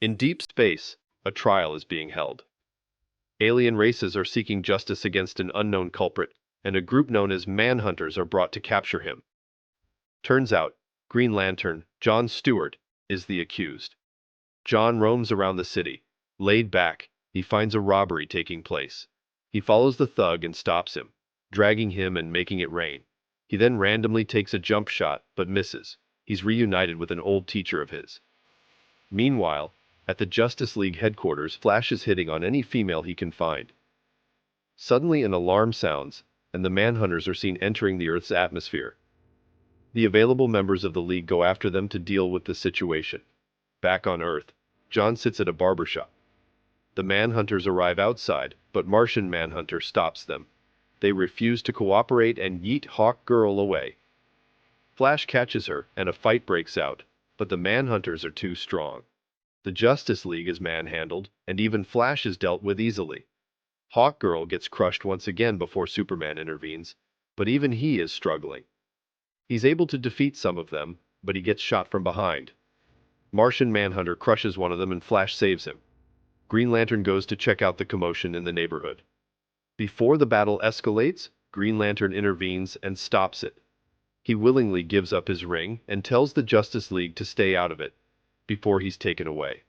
In deep space, a trial is being held. Alien races are seeking justice against an unknown culprit, and a group known as Manhunters are brought to capture him. Turns out, Green Lantern, John Stewart, is the accused. John roams around the city. Laid back, he finds a robbery taking place. He follows the thug and stops him, dragging him and making it rain. He then randomly takes a jump shot, but misses. He's reunited with an old teacher of his. Meanwhile, at the Justice League headquarters, Flash is hitting on any female he can find. Suddenly an alarm sounds, and the Manhunters are seen entering the Earth's atmosphere. The available members of the League go after them to deal with the situation. Back on Earth, John sits at a barbershop. The Manhunters arrive outside, but Martian Manhunter stops them. They refuse to cooperate and yeet Hawk Girl away. Flash catches her, and a fight breaks out, but the Manhunters are too strong. The Justice League is manhandled, and even Flash is dealt with easily. Hawkgirl gets crushed once again before Superman intervenes, but even he is struggling. He's able to defeat some of them, but he gets shot from behind. Martian Manhunter crushes one of them and Flash saves him. Green Lantern goes to check out the commotion in the neighborhood. Before the battle escalates, Green Lantern intervenes and stops it. He willingly gives up his ring and tells the Justice League to stay out of it, before he's taken away.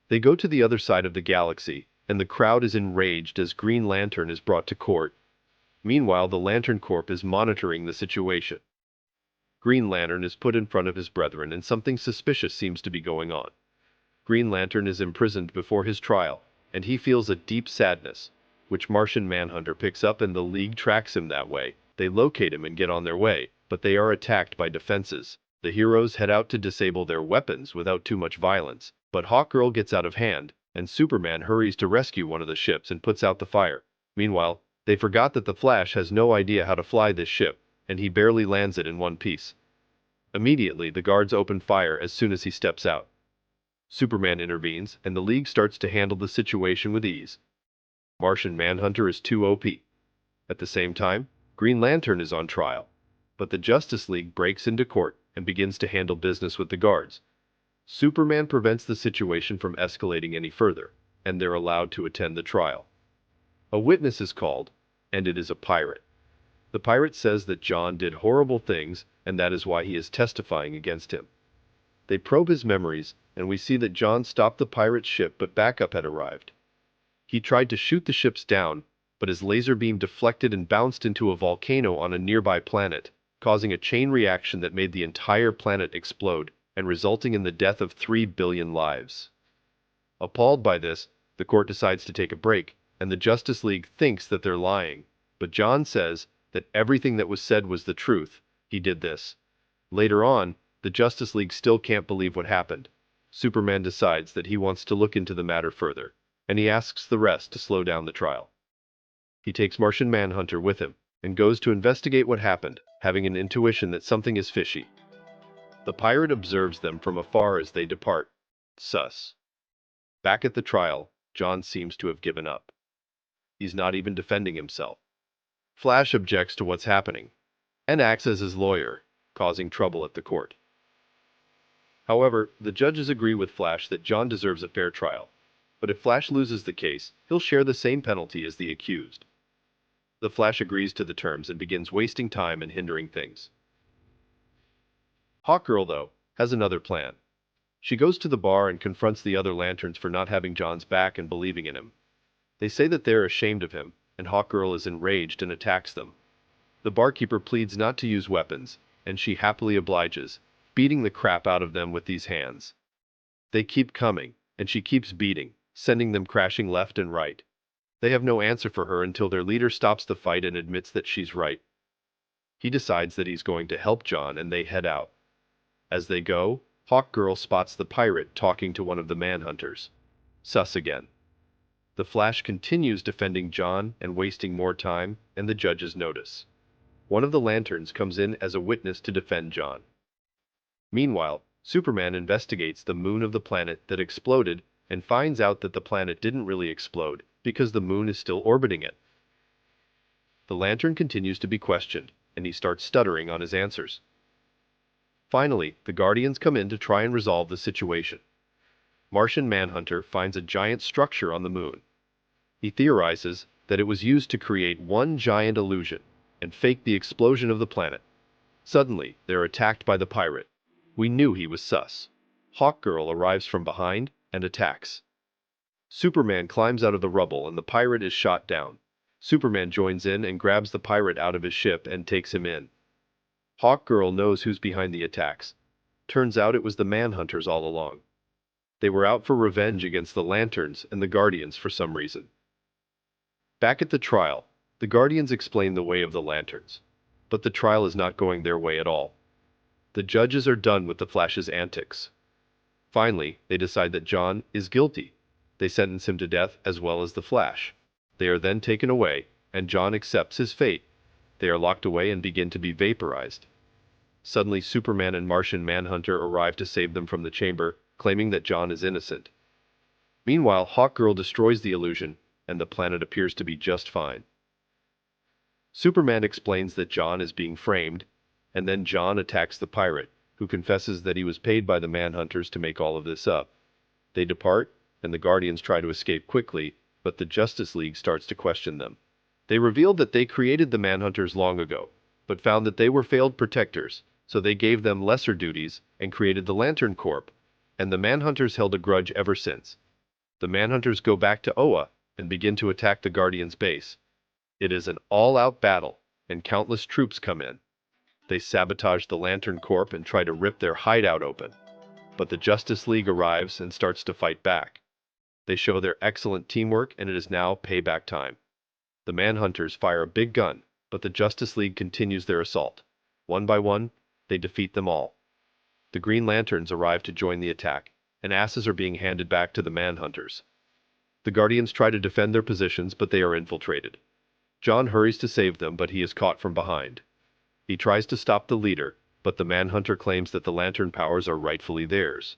They go to the other side of the galaxy, and the crowd is enraged as Green Lantern is brought to court. Meanwhile, the Lantern Corp is monitoring the situation. Green Lantern is put in front of his brethren and something suspicious seems to be going on. Green Lantern is imprisoned before his trial, and he feels a deep sadness, which Martian Manhunter picks up and the League tracks him that way. They locate him and get on their way, but they are attacked by defenses. The heroes head out to disable their weapons without too much violence, but Hawkgirl gets out of hand, and Superman hurries to rescue one of the ships and puts out the fire. Meanwhile, they forgot that the Flash has no idea how to fly this ship, and he barely lands it in one piece. Immediately, the guards open fire as soon as he steps out. Superman intervenes, and the League starts to handle the situation with ease. Martian Manhunter is too OP. At the same time, Green Lantern is on trial, but the Justice League breaks into court and begins to handle business with the guards. Superman prevents the situation from escalating any further, and they're allowed to attend the trial. A witness is called, and it is a pirate. The pirate says that John did horrible things, and that is why he is testifying against him. They probe his memories, and we see that John stopped the pirate's ship, but backup had arrived. He tried to shoot the ships down, but his laser beam deflected and bounced into a volcano on a nearby planet, causing a chain reaction that made the entire planet explode, and resulting in the death of 3 billion lives. Appalled by this, the court decides to take a break, and the Justice League thinks that they're lying, but John says that everything that was said was the truth. He did this. Later on, the Justice League still can't believe what happened. Superman decides that he wants to look into the matter further, and he asks the rest to slow down the trial. He takes Martian Manhunter with him, and goes to investigate what happened, having an intuition that something is fishy. The pirate observes them from afar as they depart. Sus. Back at the trial, John seems to have given up. He's not even defending himself. Flash objects to what's happening, and acts as his lawyer, causing trouble at the court. However, the judges agree with Flash that John deserves a fair trial, but if Flash loses the case, he'll share the same penalty as the accused. The Flash agrees to the terms and begins wasting time and hindering things. Hawkgirl, though, has another plan. She goes to the bar and confronts the other Lanterns for not having John's back and believing in him. They say that they're ashamed of him, and Hawkgirl is enraged and attacks them. The barkeeper pleads not to use weapons, and she happily obliges, beating the crap out of them with these hands. They keep coming, and she keeps beating, sending them crashing left and right. They have no answer for her until their leader stops the fight and admits that she's right. He decides that he's going to help John and they head out. As they go, Hawkgirl spots the pirate talking to one of the Manhunters. Sus again. The Flash continues defending John and wasting more time, and the judges notice. One of the Lanterns comes in as a witness to defend John. Meanwhile, Superman investigates the moon of the planet that exploded and finds out that the planet didn't really explode because the moon is still orbiting it. The Lantern continues to be questioned, and he starts stuttering on his answers. Finally, the Guardians come in to try and resolve the situation. Martian Manhunter finds a giant structure on the moon. He theorizes that it was used to create one giant illusion and fake the explosion of the planet. Suddenly, they're attacked by the pirate. We knew he was sus. Hawkgirl arrives from behind and attacks. Superman climbs out of the rubble and the pirate is shot down. Superman joins in and grabs the pirate out of his ship and takes him in. Hawkgirl knows who's behind the attacks. Turns out it was the Manhunters all along. They were out for revenge against the Lanterns and the Guardians for some reason. Back at the trial, the Guardians explain the way of the Lanterns. But the trial is not going their way at all. The judges are done with the Flash's antics. Finally, they decide that John is guilty. They sentence him to death as well as the Flash. They are then taken away, and John accepts his fate. They are locked away and begin to be vaporized. Suddenly, Superman and Martian Manhunter arrive to save them from the chamber, claiming that John is innocent. Meanwhile, Hawkgirl destroys the illusion, and the planet appears to be just fine. Superman explains that John is being framed, and then John attacks the pirate, who confesses that he was paid by the Manhunters to make all of this up. They depart, and the Guardians try to escape quickly, but the Justice League starts to question them. They revealed that they created the Manhunters long ago, but found that they were failed protectors, so they gave them lesser duties and created the Lantern Corps, and the Manhunters held a grudge ever since. The Manhunters go back to Oa and begin to attack the Guardians' base. It is an all-out battle, and countless troops come in. They sabotage the Lantern Corps and try to rip their hideout open. But the Justice League arrives and starts to fight back. They show their excellent teamwork, and it is now payback time. The Manhunters fire a big gun, but the Justice League continues their assault. One by one, they defeat them all. The Green Lanterns arrive to join the attack, and asses are being handed back to the Manhunters. The Guardians try to defend their positions, but they are infiltrated. John hurries to save them, but he is caught from behind. He tries to stop the leader, but the Manhunter claims that the Lantern powers are rightfully theirs.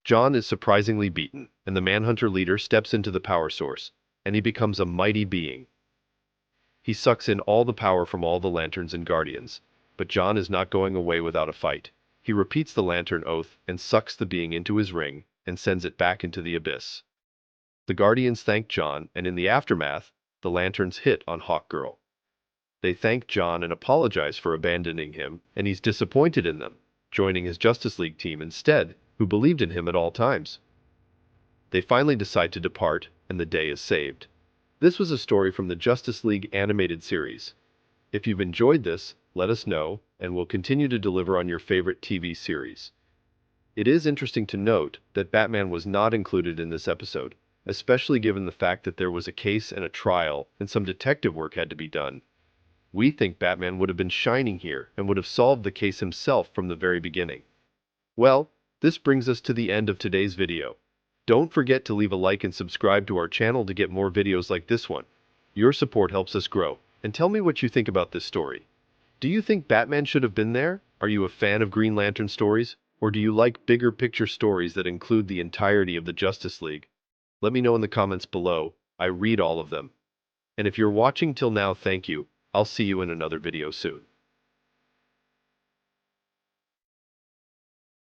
John is surprisingly beaten, and the Manhunter leader steps into the power source, and he becomes a mighty being. He sucks in all the power from all the Lanterns and Guardians, but John is not going away without a fight. He repeats the Lantern Oath and sucks the being into his ring and sends it back into the abyss. The Guardians thank John, and in the aftermath, the Lanterns hit on Hawkgirl. They thank John and apologize for abandoning him, and he's disappointed in them, joining his Justice League team instead, who believed in him at all times. They finally decide to depart, and the day is saved. This was a story from the Justice League animated series. If you've enjoyed this, let us know, and we'll continue to deliver on your favorite TV series. It is interesting to note that Batman was not included in this episode, especially given the fact that there was a case and a trial, and some detective work had to be done. We think Batman would have been shining here and would have solved the case himself from the very beginning. Well, this brings us to the end of today's video. Don't forget to leave a like and subscribe to our channel to get more videos like this one. Your support helps us grow, and tell me what you think about this story. Do you think Batman should have been there? Are you a fan of Green Lantern stories? Or do you like bigger picture stories that include the entirety of the Justice League? Let me know in the comments below. I read all of them. And if you're watching till now, thank you. I'll see you in another video soon.